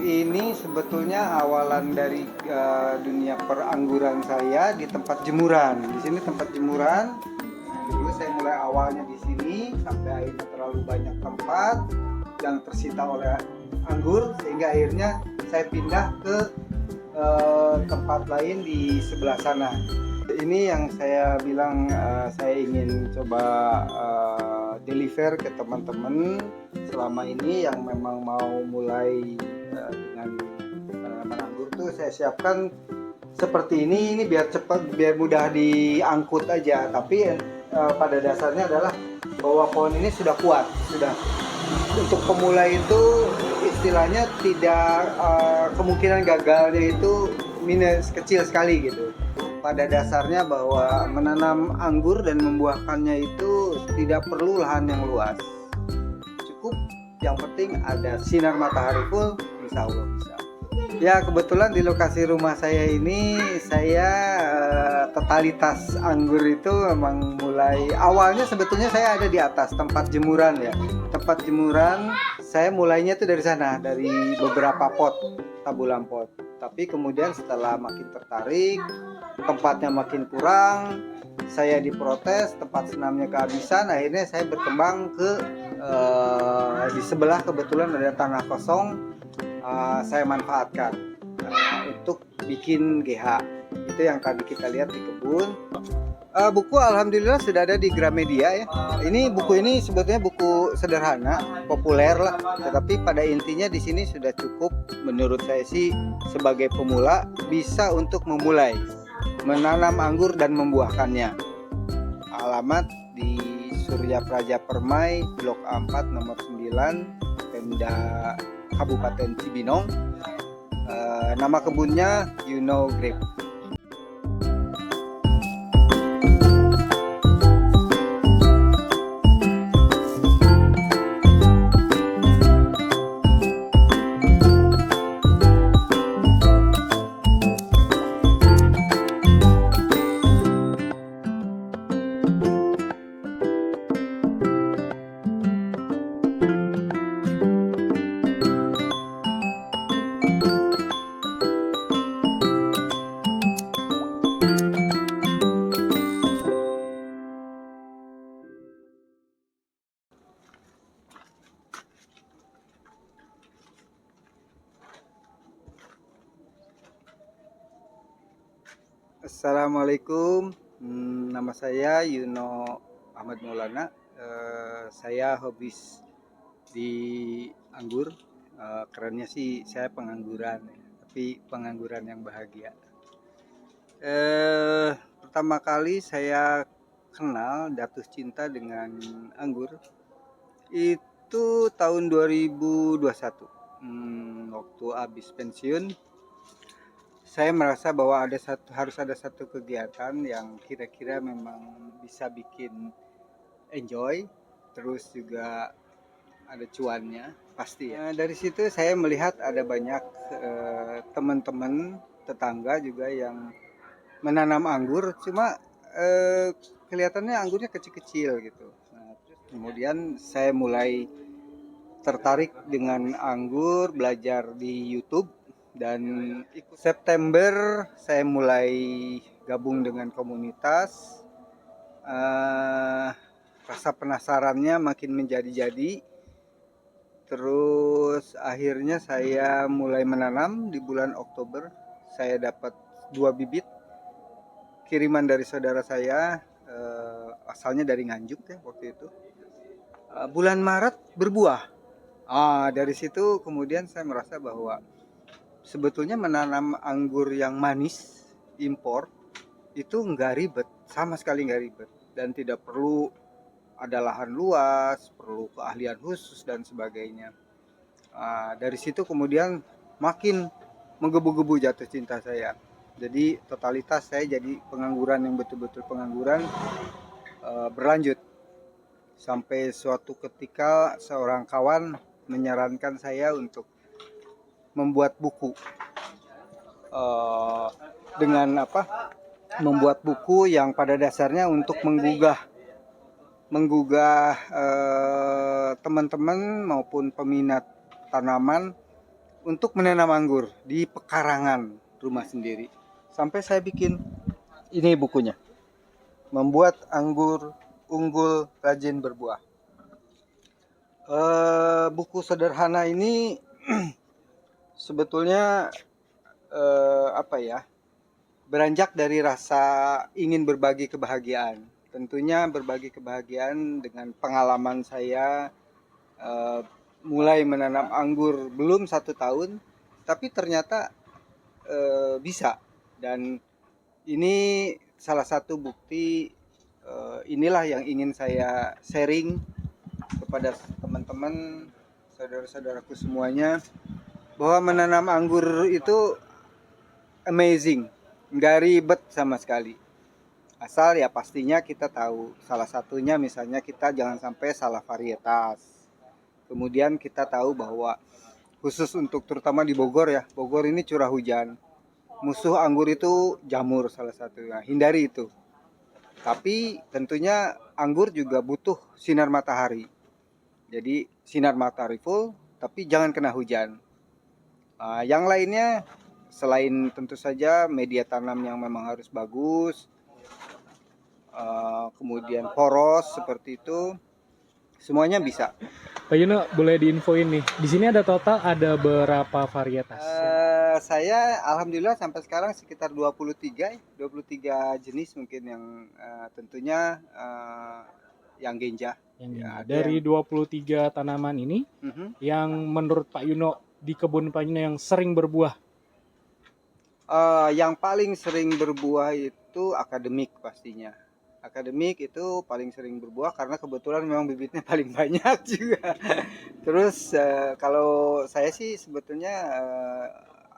Ini sebetulnya awalan dari dunia perangguran saya di tempat jemuran. Di sini tempat jemuran. Dulu saya mulai awalnya di sini sampai akhirnya terlalu banyak tempat yang tersita oleh anggur sehingga akhirnya saya pindah ke tempat lain di sebelah sana. Ini yang saya bilang saya ingin coba deliver ke teman-teman selama ini yang memang mau mulai dengan tanaman anggur tuh saya siapkan seperti ini biar cepat, biar mudah diangkut aja. Tapi pada dasarnya adalah bahwa pohon ini sudah kuat, sudah untuk pemula itu istilahnya tidak kemungkinan gagalnya itu minus kecil sekali gitu. Pada dasarnya bahwa menanam anggur dan membuahkannya itu tidak perlu lahan yang luas, cukup yang penting ada sinar matahari full, insya Allah bisa. Ya kebetulan di lokasi rumah saya ini saya totalitas anggur itu memang mulai awalnya sebetulnya saya ada di atas tempat jemuran ya. Tempat jemuran saya mulainya itu dari sana, dari beberapa pot, tabulan pot. Tapi kemudian setelah makin tertarik, tempatnya makin kurang, saya diprotes, tempat senamnya kehabisan, akhirnya saya berkembang ke di sebelah kebetulan ada tanah kosong, saya manfaatkan untuk bikin GH. Itu yang tadi kita lihat di kebun. Buku alhamdulillah sudah ada di Gramedia ya. Ini buku ini sebetulnya buku sederhana, populer lah, tetapi pada intinya di sini sudah cukup menurut saya sih sebagai pemula bisa untuk memulai menanam anggur dan membuahkannya. Alamat di Surya Praja Permai, Blok A4 nomor 9, Pemda Kabupaten Cibinong. Nama kebunnya Grape. Assalamualaikum, nama saya Yuno Ahmad Maulana. Saya hobis di anggur. Kerennya sih saya pengangguran, tapi pengangguran yang bahagia. Pertama kali saya kenal jatuh cinta dengan anggur itu tahun 2021. Waktu habis pensiun, saya merasa bahwa harus ada satu kegiatan yang kira-kira memang bisa bikin enjoy, terus juga ada cuannya pasti ya. Dari situ saya melihat ada banyak teman-teman tetangga juga yang menanam anggur, cuma kelihatannya anggurnya kecil-kecil gitu. Nah, terus kemudian saya mulai tertarik dengan anggur, belajar di YouTube. Dan September saya mulai gabung dengan komunitas. Rasa penasarannya makin menjadi-jadi. Terus akhirnya saya mulai menanam di bulan Oktober. Saya dapat 2 bibit kiriman dari saudara saya, asalnya dari Nganjuk ya waktu itu. Bulan Maret berbuah. Dari situ kemudian saya merasa bahwa sebetulnya menanam anggur yang manis impor itu nggak ribet, sama sekali nggak ribet, dan tidak perlu ada lahan luas, perlu keahlian khusus dan sebagainya. Dari situ kemudian makin menggebu-gebu jatuh cinta saya. Jadi totalitas saya jadi pengangguran yang betul-betul pengangguran, berlanjut sampai suatu ketika seorang kawan menyarankan saya untuk membuat buku membuat buku yang pada dasarnya untuk menggugah teman-teman maupun peminat tanaman untuk menanam anggur di pekarangan rumah sendiri. Sampai saya bikin ini bukunya. Membuat anggur unggul rajin berbuah. Buku sederhana ini sebetulnya apa ya? Beranjak dari rasa ingin berbagi kebahagiaan. Tentunya berbagi kebahagiaan dengan pengalaman saya mulai menanam anggur belum 1 tahun, tapi ternyata bisa. Dan ini salah satu bukti, inilah yang ingin saya sharing kepada teman-teman, saudara-saudaraku semuanya, bahwa menanam anggur itu amazing. Nggak ribet sama sekali, asal ya pastinya kita tahu. Salah satunya misalnya kita jangan sampai salah varietas. Kemudian kita tahu bahwa khusus untuk terutama di Bogor ya, Bogor ini curah hujan, musuh anggur itu jamur salah satunya, hindari itu. Tapi tentunya anggur juga butuh sinar matahari, jadi sinar matahari full, tapi jangan kena hujan. Yang lainnya selain tentu saja media tanam yang memang harus bagus, kemudian poros seperti itu, semuanya bisa. Pak Yuno, boleh diinfoin nih, di sini ada total ada berapa varietas? Saya alhamdulillah sampai sekarang sekitar 23 jenis mungkin, yang tentunya yang genja. Ya, dari 23 tanaman ini, yang menurut Pak Yuno di kebun Pak Yuno yang sering berbuah? Yang paling sering berbuah itu akademik pastinya. Akademik itu paling sering berbuah karena kebetulan memang bibitnya paling banyak juga. Terus kalau saya sih sebetulnya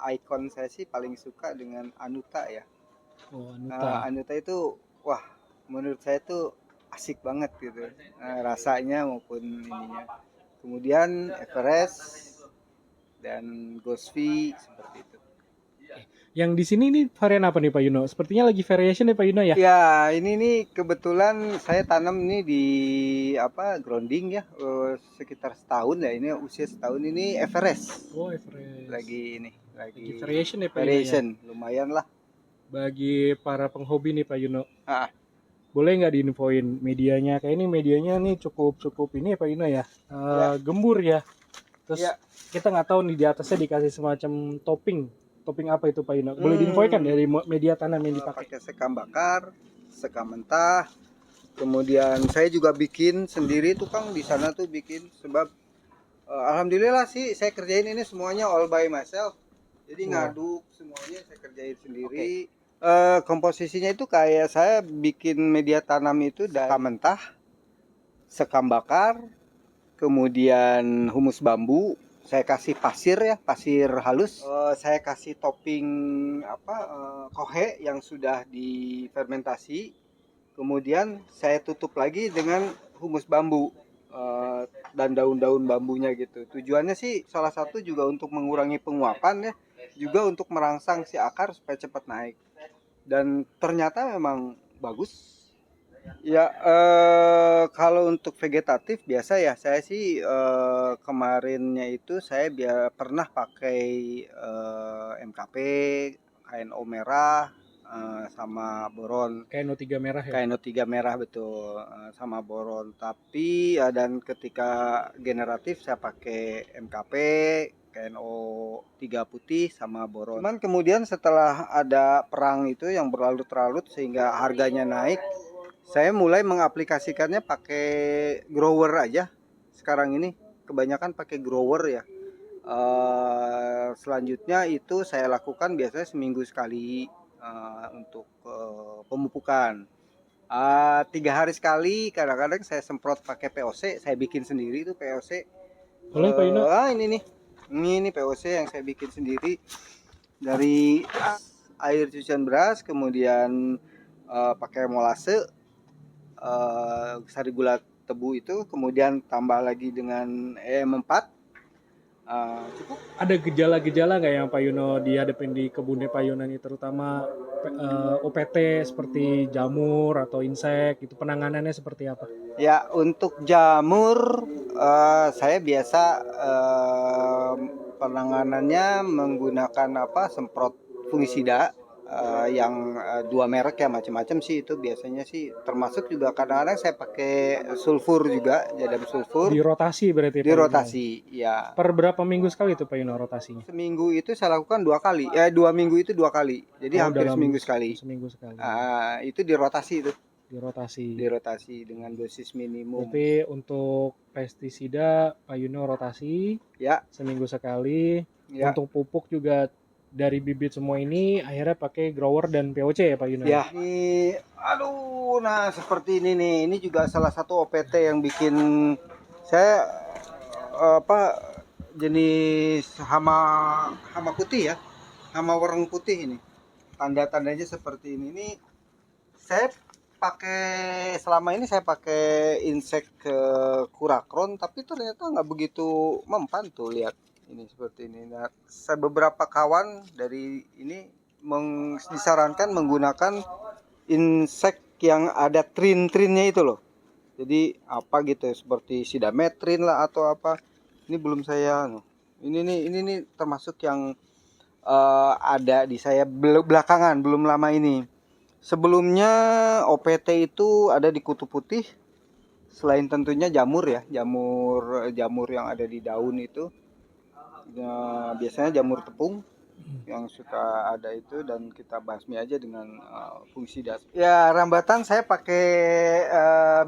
ikon saya sih paling suka dengan Anuta ya. Oh, Anuta. Anuta itu wah, menurut saya tuh asik banget gitu, rasanya maupun ininya. Kemudian Everest dan Ghostfy seperti itu. Yang di sini nih varian apa nih Pak Yuno? Sepertinya lagi variation nih Pak Yuno ya? Ya, ini nih kebetulan saya tanam ini di grounding ya, sekitar setahun ya, ini usia setahun ini Everest. Oh, Everest. Lagi variation ya Pak variation, Yuno ya? lumayan lah. Bagi para penghobi nih Pak Yuno. Boleh nggak diinfoin medianya? Kayak ini medianya nih cukup ini ya Pak Yuno ya. Gembur ya. Terus kita nggak tahu nih di atasnya dikasih semacam topping apa itu Pak Yuno? Boleh diinfokan dari media tanam yang dipakai? Pakai sekam bakar, sekam mentah. Kemudian saya juga bikin sendiri tuh Kang, di sana tuh bikin, sebab alhamdulillah sih saya kerjain ini semuanya all by myself. Jadi ngaduk semuanya saya kerjain sendiri. Komposisinya itu kayak saya bikin media tanam itu dari sekam mentah, sekam bakar, kemudian humus bambu. Saya kasih pasir halus. Saya kasih topping kohe yang sudah difermentasi. Kemudian saya tutup lagi dengan humus bambu dan daun-daun bambunya gitu. Tujuannya sih salah satu juga untuk mengurangi penguapan ya, juga untuk merangsang si akar supaya cepat naik. Dan ternyata memang bagus. Ya, kalau untuk vegetatif biasa ya, saya sih kemarinnya itu saya pernah pakai MKP, KNO merah, sama boron. KNO 3 merah ya? KNO 3 merah betul, sama boron. Tapi dan ketika generatif saya pakai MKP, KNO 3 putih sama boron. Cuman kemudian setelah ada perang itu yang berlarut-larut sehingga harganya naik, saya mulai mengaplikasikannya pakai grower aja. Sekarang ini kebanyakan pakai grower ya. Selanjutnya itu saya lakukan biasanya seminggu sekali untuk pemupukan. 3 hari sekali, kadang-kadang saya semprot pakai POC. Saya bikin sendiri itu POC. Boleh Pak Yuno? Ini nih. Ini POC yang saya bikin sendiri dari air cucian beras, kemudian pakai molase, sari gula tebu itu, kemudian tambah lagi dengan EM4. Cukup. Ada gejala-gejala nggak yang Pak Yuno dihadapin di kebunnya Pak Yuno ini, terutama OPT seperti jamur atau insek, itu penanganannya seperti apa? Ya, untuk jamur saya biasa penanganannya menggunakan semprot fungisida yang 2 merek ya, macam-macam sih itu biasanya sih, termasuk juga kadang-kadang saya pakai sulfur juga, jadam sulfur. Dirotasi berarti Pak Yuno? Dirotasi, ya. Per berapa minggu sekali itu Pak Yuno rotasinya? Seminggu itu saya lakukan 2 kali, 2 minggu itu 2 kali, jadi hampir seminggu sekali. Seminggu sekali. Itu dirotasi itu. Dirotasi Dengan dosis minimum. Tapi untuk pestisida Pak Yuno rotasi Ya. seminggu sekali. Ya. Untuk pupuk juga dari bibit semua ini akhirnya pakai grower dan POC ya Pak Yuno? Ya. Ini, nah seperti ini nih. Ini juga salah satu OPT yang bikin saya jenis hama putih ya, hama warna putih ini. Tanda-tandanya seperti ini. Ini saya selama ini saya pakai insek kurakron, tapi ternyata nggak begitu mempan tuh, lihat ini seperti ini. Nah, saya beberapa kawan dari ini disarankan menggunakan insek yang ada trin-trinnya itu loh. Jadi apa gitu seperti sidametrin lah atau apa. Ini belum saya ini nih termasuk yang ada di saya belakangan, belum lama ini. Sebelumnya OPT itu ada di kutu putih. Selain tentunya jamur ya, jamur yang ada di daun itu. Ya, biasanya jamur tepung yang suka ada itu, dan kita basmi aja dengan fungisida. Ya, rambatan saya pakai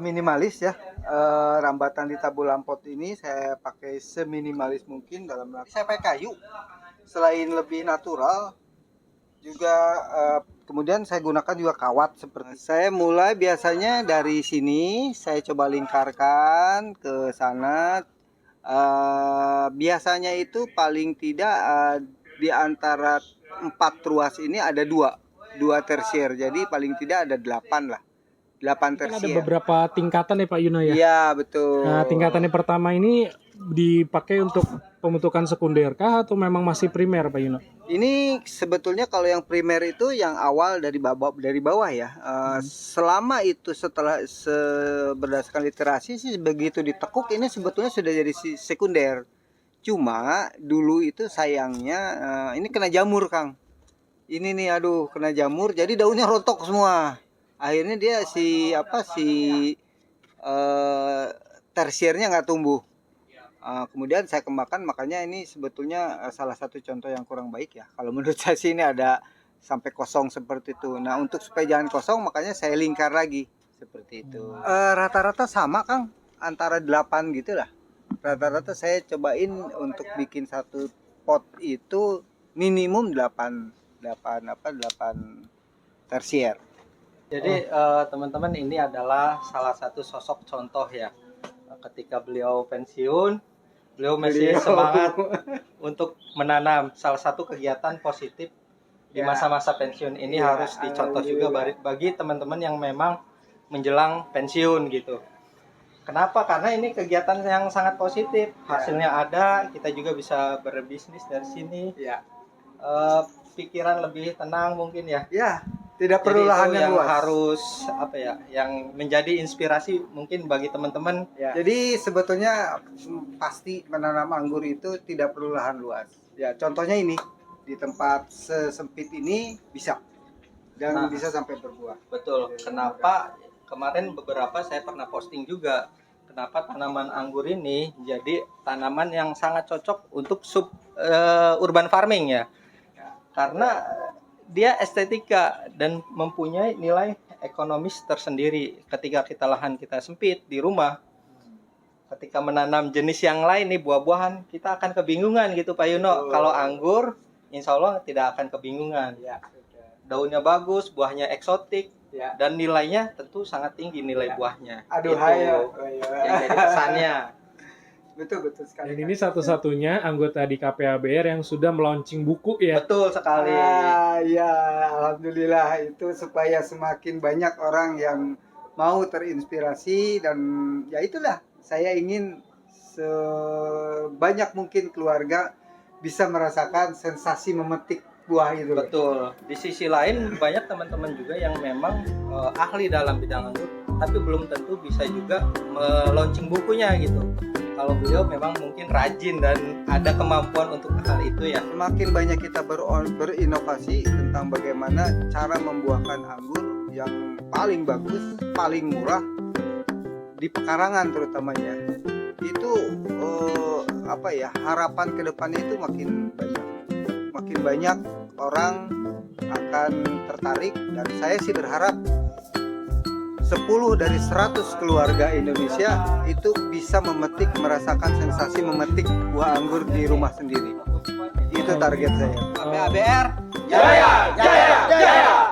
minimalis ya. Rambatan di tabulampot ini saya pakai seminimalis mungkin dalam saya pakai kayu. Selain lebih natural juga kemudian saya gunakan juga kawat seperti saya mulai biasanya dari sini saya coba lingkarkan ke sana. Biasanya itu paling tidak di antara 4 ruas ini ada dua tersier, jadi paling tidak ada 8 lah, 8 tersier. Kan ada beberapa tingkatan ya Pak Yuno ya? Iya betul. Nah, tingkatan yang pertama ini dipakai untuk pembentukan sekunder kah atau memang masih primer Pak Yuno? Ini sebetulnya kalau yang primer itu yang awal dari bawah ya. Selama itu berdasarkan literasi sih begitu ditekuk ini sebetulnya sudah jadi sekunder. Cuma dulu itu sayangnya ini kena jamur Kang. Ini nih kena jamur jadi daunnya rontok semua. Akhirnya dia tersiernya nggak tumbuh. Kemudian saya kembangkan, makanya ini sebetulnya salah satu contoh yang kurang baik ya. Kalau menurut saya sih ini ada sampai kosong seperti itu. Nah, untuk supaya jangan kosong makanya saya lingkar lagi seperti itu. Rata-rata sama Kang, antara 8 gitu lah. Rata-rata saya cobain untuk bikin satu pot itu minimum 8 tersier. Jadi teman-teman, ini adalah salah satu sosok contoh ya. Ketika beliau pensiun, beliau masih semangat untuk menanam. Salah satu kegiatan positif di masa-masa pensiun ini harus dicontoh juga bagi teman-teman yang memang menjelang pensiun gitu. Kenapa? Karena ini kegiatan yang sangat positif. Hasilnya ada, kita juga bisa berbisnis dari sini. Pikiran lebih tenang mungkin ya. Ya, tidak perlu lahan yang luas. Harus yang menjadi inspirasi mungkin bagi teman-teman. Ya. Jadi sebetulnya pasti menanam anggur itu tidak perlu lahan luas. Ya, contohnya ini di tempat sesempit ini bisa dan bisa sampai berbuah. Betul. Kenapa? Kemarin beberapa saya pernah posting juga. Kenapa tanaman anggur ini jadi tanaman yang sangat cocok untuk urban farming ya? Karena dia estetika dan mempunyai nilai ekonomis tersendiri. Ketika lahan kita sempit di rumah, ketika menanam jenis yang lain nih buah-buahan, kita akan kebingungan gitu Pak Yuno. Kalau anggur, insya Allah tidak akan kebingungan. Daunnya bagus, buahnya eksotik, dan nilainya tentu sangat tinggi nilai buahnya. Aduh, yang jadi pesannya. Betul sekali. Dan ini satu-satunya anggota di KPABR yang sudah meluncing buku ya. Betul sekali. Ya, alhamdulillah, itu supaya semakin banyak orang yang mau terinspirasi, dan ya itulah saya ingin sebanyak mungkin keluarga bisa merasakan sensasi memetik buah itu. Betul. Di sisi lain banyak teman-teman juga yang memang ahli dalam bidang anggur, tapi belum tentu bisa juga meluncing bukunya gitu. kalau beliau memang mungkin rajin dan ada kemampuan untuk hal itu ya. Semakin banyak kita berinovasi tentang bagaimana cara membuahkan anggur yang paling bagus, paling murah di pekarangan terutamanya. Itu harapan ke depannya itu makin banyak orang akan tertarik, dan saya sih berharap 10 dari 100 keluarga Indonesia itu bisa merasakan sensasi memetik buah anggur di rumah sendiri. Itu target saya. ABR Jaya, jaya, jaya.